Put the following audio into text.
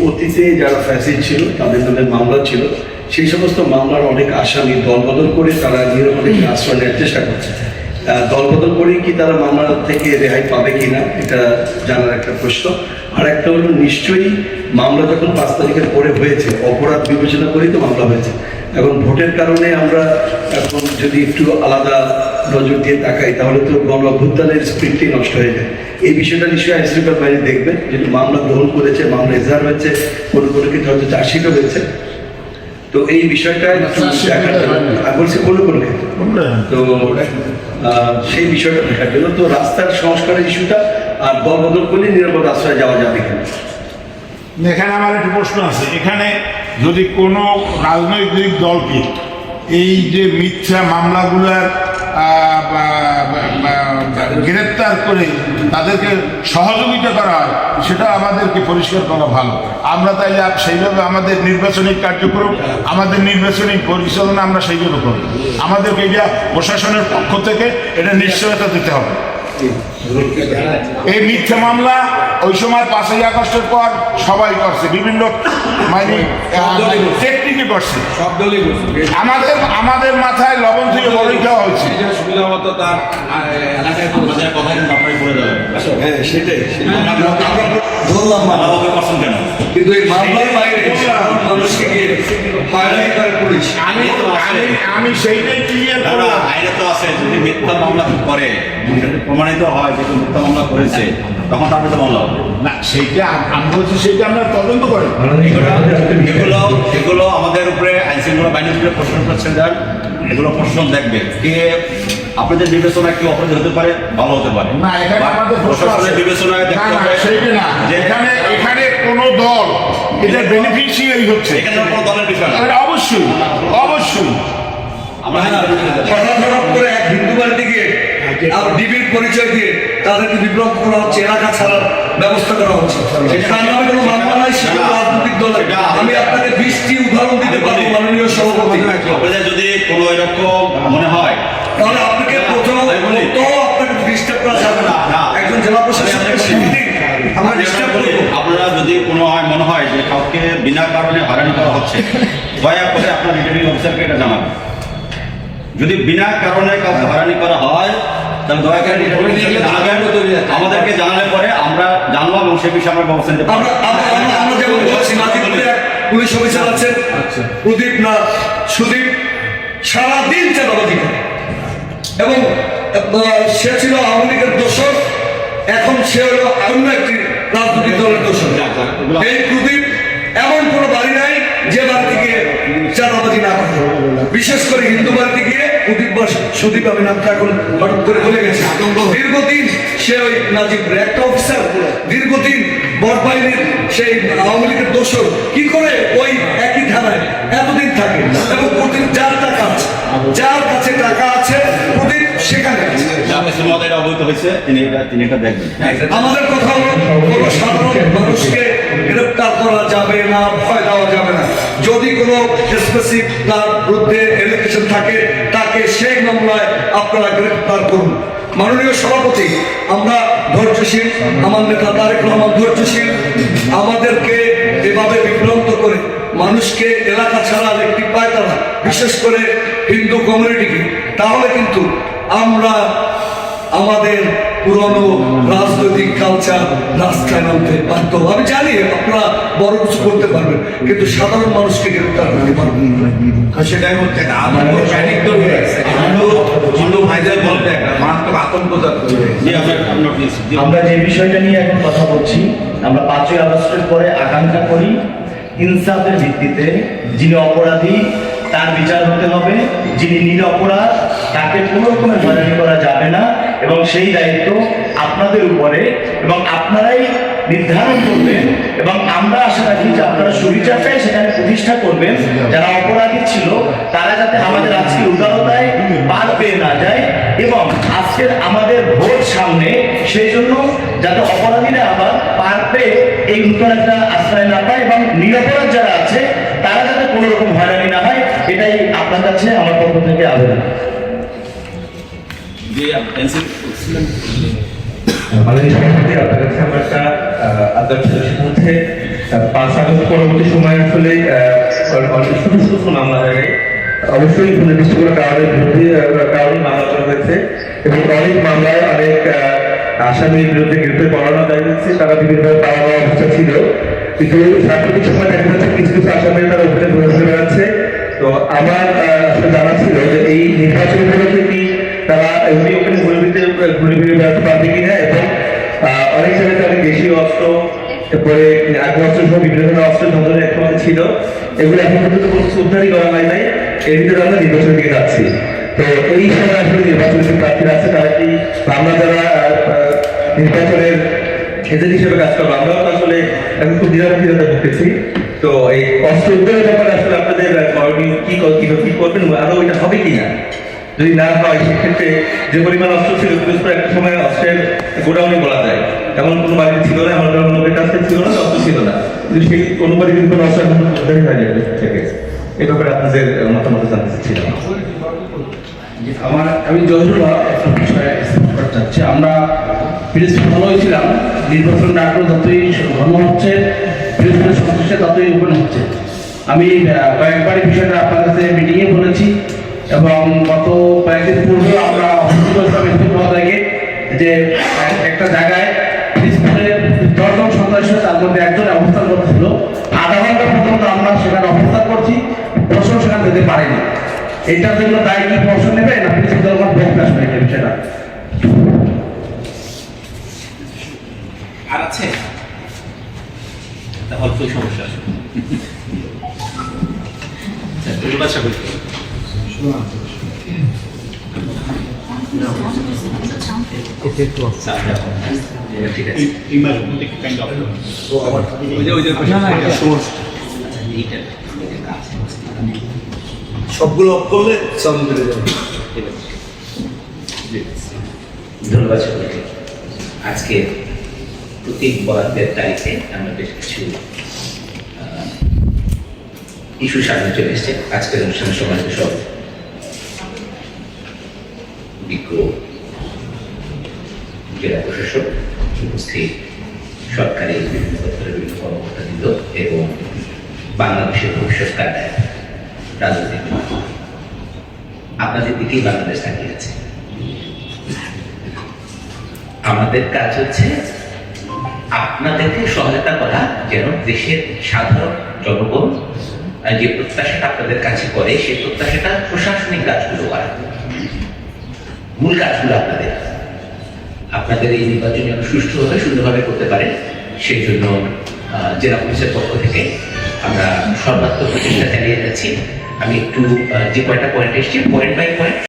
অতীতে যারা ফ্যাসিড ছিল তাদের নামে মামলা ছিল, সেই সমস্ত মামলার অনেক আসামি দলবদল করে তারা নিরাপদে আশ্রয় নেওয়ার চেষ্টা করছে। দলবদল করেই কি তারা মামলা থেকে রেহাই পাবে কিনা এটা জানার একটা প্রশ্ন। আর একটা হলো, নিশ্চয়ই মামলা যখন 5 তারিখের পরে হয়েছে, অপরাধ বিবেচনা করেই তো মামলা হয়েছে। এখন ভোটের কারণে আমরা এখন যদি একটু আলাদা নজর দিয়ে তাকাই তাহলে তো গণ অভ্যুত্থানের স্পিরিটই নষ্ট হয়ে যায়। এই বিষয়টা নিশ্চয়ই আইন শৃঙ্খলা বাহিনী দেখবে, যেহেতু মামলা গ্রহণ করেছে, মামলা এজাহার হয়েছে, কোনো কোনো ক্ষেত্রে হয়তো চার্জশিটও হয়েছে। তো এই বিষয়টা বলছি কোনো কোনো ক্ষেত্রে, তো সেই বিষয়টা দেখার জন্য তো রাস্তার সংস্কারের ইস্যুটা আর দল বদল করলে নিরাপদ আশ্রয় যাওয়া যাবে কেন। এখানে আমার একটা প্রশ্ন আছে, এখানে যদি কোনো রাজনৈতিক দলকে এই যে মিথ্যা মামলাগুলার গ্রেপ্তার করে তাদেরকে সহযোগিতা করা হয়, সেটা আমাদেরকে পরিষ্কার করা ভালো। আমরা তাইলে সেইভাবে আমাদের নির্বাচনিক কার্যক্রম, আমাদের নির্বাচনিক পরিচালনা আমরা সেইভাবে করি। আমাদেরকে এটা প্রশাসনের পক্ষ থেকে এটা নিশ্চয়তা দিতে হবে। এই মিথ্যা মামলা ওই সময় 5ই আগস্টের পর সবাই করছে, বিভিন্ন মানে টেকনিকে করছে, আমাদের মাথায় লবণ থেকে বড়ই খাওয়া হয়েছে। কিন্তু এই মামলার বাইরে আমি সেইটাই ক্লিয়ার করলাম। আইনে তো আছে, যদি মিথ্যা মামলা করে প্রমাণিত হয় যে মিথ্যা মামলা করেছে, তখন তার তো মামলা হবে না। সেইটা আমি বলছি, সেইটা আমরা তদন্ত করি। এগুলো আমাদের উপরে আইন শৃঙ্খলা বাহিনীর উপরে প্রশ্ন করছে দেন, এগুলো প্রশ্ন দেখবে কে আপনাদের বিবেচনায় কি অপরাধ হতে পারে, ভালো হতে পারে না। এখানে আমাদের প্রশাসনের বিবেচনায় দেখতে হবে সেইটা না, এখানে কোনো দল এটা বেনিফিশিয়ারি হচ্ছে, এখানে কোনো দলের বিষয় না। অবশ্যই অবশ্যই আমরা করে এক হিন্দু বাড়িটিকে আর ডিবির পরিচয় দিয়ে তাদেরকে বিভ্রান্ত করা হচ্ছে, এলাকা ছাড়ার ব্যবস্থা করা হচ্ছে। তার নামে কোনো মামলা নাই, সেটা রাজনৈতিক দলের। আমি আপনাকে 20টি উদাহরণ দিতে পারবো মাননীয় সভাপতি। আপনাদের যদি কোনো এরকম মনে হয় তাহলে আপনাকে প্রথমত আপনাকে ডিস্টার্ব করা যাবে না। একজন জেলা প্রশাসকের সমিতি আমরা ডিস্টার্ব করবো। আপনারা যদি কোনো মনে হয় যে কাউকে বিনা কারণে হয়রানি করা হচ্ছে, দয়া করে আপনার রিটার্নিং অফিসারকে এটা জানাবেন। যদি বিনা কারণে কাউকে হয়রানি করা হয় তাহলে দয়া করে রিটার্নিং অফিসারকে জানাবেন। আমাদেরকে জানালে পরে আমরা জানলাম এবং সে বিষয়ে আমরা ব্যবস্থা নিতে পারবো। আমরা যেমন বলছি, নাজিবপুরে এক পুলিশ অফিসার আছেন, প্রদীপ না সুদীপ, সারাদিন চাঁদাবাজি করে এবং সে ছিল আওয়ামী লীগের দোষর, এখন সে হলো অন্য একটি রাজনৈতিক দলের দোষর। এই প্রদীপ এমন কোনো বাড়ি নাই যে বাড়িতে গিয়ে চাঁদাবাজি না করে, বিশেষ করে হিন্দু বাড়িতে গিয়ে প্রদীপ বা সুদীপ, আমি নামটা এখন হঠাৎ করে বলে গেছে, দীর্ঘদিন সে ওই নাজিবপুরে একটা অফিসার, দীর্ঘদিন বটবাহিনীর সেই আওয়ামী লীগের দোষর, কি করে ওই একই থানায় এতদিন থাকে এবং প্রদীপ যার টাকা আছে, যার কাছে টাকা আছে, প্রদীপ সেখানে অবহিত হয়েছে, তিনি এটা দেখবেন। আমাদের কথা হলো কোনো সাধারণ মানুষকে গ্রেপ্তার করা যাবে না, ভয় দেওয়া যাবে না। যদি কোনো স্পেসিফিক তার বিরুদ্ধে এলিগেশন থাকে, তাকে সেই মামলায় আপনারা গ্রেপ্তার করুন। মাননীয় সভাপতি, আমরা ধৈর্যশীল, আমার নেতা তারেক রহমান ধৈর্যশীল। আমাদেরকে এভাবে বিভ্রান্ত করে মানুষকে এলাকা ছাড়ার একটি পায়তারা, বিশেষ করে হিন্দু কমিউনিটিকে, তাহলে কিন্তু আমরা আমাদের পুরনো রাজনৈতিক কালচার রাস্তায় নামতে বাধ্য। আমি জানি আপনারা বড় কিছু করতে পারবেন, কিন্তু সাধারণ মানুষকে গ্রেপ্তার করতে পারবেন না। সেটাই হচ্ছে না, আমরা যে বিষয়টা নিয়ে এখন কথা বলছি, আমরা 5ই আগস্টের পরে আকাঙ্ক্ষা করি ইনসাফের ভিত্তিতে যিনি অপরাধী তার বিচার হতে হবে, যিনি নিরপরাধ তাকে কোনো রকমের হয়রানি করা যাবে না, এবং সেই দায়িত্ব আপনাদের উপরে এবং আপনারাই নির্ধারণ করবেন। এবং আমরা আশা রাখি যে আপনারা সুবিচারটাই সেখানে প্রতিষ্ঠা করবেন। যারা অপরাধী ছিল তারা যাতে আমাদের আজকে উদারতায় পার পেয়ে না যায়, এবং আজকের আমাদের ভোট সামনে, সেই জন্য যাতে অপরাধীরা আবার পার পেয়ে এই নতুন একটা আশ্রয় না পায়, এবং নিরপরাধ যারা আছে তারা যাতে কোনো রকম হয়রানি না হয়, এটাই আপনার কাছে আমার পক্ষ থেকে আবেদন। মাননীয় সভাপতি, আপনার কাছে আমার একটা আন্তর্জাতিক মধ্যে 5 আগস্ট পরবর্তী সময় আসলে অনেক ছোট ছোট মামলা হয়ে যায়। অবশ্যই নির্দিষ্ট কোনো কারণের বিরুদ্ধে কারণে মামলা করা হয়েছে এবং অনেক মামলায় অনেক আসামির বিরুদ্ধে গ্রেপ্তার করানো যাচ্ছে, তারা বিভিন্নভাবে পাওয়া যাওয়ার অবস্থা ছিল। কিন্তু সাম্প্রতিক সময় দেখা যাচ্ছে কিছু কিছু আসামি তারা অভিযোগ ঘুরে বেড়াচ্ছে। তো আমার আসলে জানা ছিল যে এই নির্বাচন উপলক্ষে কি তারা এমনি ওখানে ঘুরে ফিরে বেড়াতে পারবে কিনা, এবং অনেক জায়গায় অনেক দেশীয় অস্ত্র, তারপরে আগ্নেয়াস্ত্র সহ বিভিন্ন ধরনের অস্ত্র ধরনের একমাত্র ছিল, এগুলো এখন পর্যন্ত কোনো কিছু উদ্ধারই করা হয় নাই। এর ভিতরে আমরা নির্বাচনের দিকে যাচ্ছি। তো এই সময় আসলে নির্বাচনের যে প্রার্থীরা আছে তারা কি, আমরা যারা নির্বাচনের এজেন্ট হিসেবে কাজ করবো, আমরাও তো আসলে এখন খুব নিরাপত্তা ভুগতেছি। তো এই অস্ত্র উদ্ধারের ব্যাপারে আসলে আপনাদের করণীয় কি করবেন, আরো এটা হবে কিনা? যদি না হয় সেক্ষেত্রে যে পরিমাণ অস্ত্র ছিল একটা সময় অস্ত্রের গোডাউনে বলা যায়, এমন কোনো বাড়ি ছিল না, এমন কোনো লোকের কাছে ছিল না, অস্ত্র ছিল না, কিন্তু সেই অনুবাদে কিন্তু কোনো অস্ত্র উদ্ধারই হয়ে যাবে থেকে। এই ব্যাপারে আপনাদের মতামত জানতে চাচ্ছিলাম। আমি জহিরুল্লাহ একটা বিষয়ে স্পষ্ট করতে চাচ্ছি। আমরা প্রিন্সিপাল ভালো হয়েছিলাম, নির্বাচন আগ্রহ যতই ঘন হচ্ছে, প্রিন্সিপালের সন্তুষ্টে ততই ওপেন হচ্ছে। আমি কয়েকবার বিষয়টা আপনার কাছে মিটিংয়ে বলেছি এবং গত কয়েকদিন পূর্বেও আমরা থেকে যে একটা জায়গায় প্রিন্সিপালের 10 জন সন্ত্রাসী, তার মধ্যে একজন অবস্থান করতেছিল। আধা ঘন্টা পর্যন্ত আমরা সেখানে অবস্থান করছি, প্রশ্ন সেখানে যেতে পারিনি। এটার জন্য দায় কি প্রশ্ন নেবে না প্রিন্সিপাল বক্তা আসবে এটা বিষয়টা? আর আছে অল্প সমস্যা আছে। সবগুলো অফ করলে সাউন্ড বেড়ে যাবে। ধন্যবাদ সকলকে। আজকে প্রতীক বরাদ্দের তারিখে আমরা বেশ কিছু ইস্যু সামনে চলে এসছে। আজকের অনুষ্ঠানের সময় সব বিজ্ঞ জেলা প্রশাসক, উপস্থিত সরকারি বিভিন্ন দপ্তরের বিভিন্ন কর্মকর্তাবৃন্দ এবং বাংলাদেশের ভবিষ্যৎ কাটায় রাজনৈতিক আপনাদের দিকেই বাংলাদেশ তাকিয়ে আছে। আমাদের কাজ হচ্ছে আপনাদেরকে সহায়তা করা, যেন দেশের সাধারণ জনগণ যে প্রত্যাশাটা আপনাদের কাছে করে সেই প্রত্যাশাটা প্রশাসনিক কাজগুলো করা, মূল কাজগুলো আপনাদের এই নির্বাচন যেন সুষ্ঠুভাবে সুন্দরভাবে করতে পারেন সেই জন্য জেলা পুলিশের পক্ষ থেকে আমরা সর্বাত্মক প্রচেষ্টা চালিয়ে যাচ্ছি। আমি একটু যে কয়টা পয়েন্ট এসেছি পয়েন্ট বাই পয়েন্ট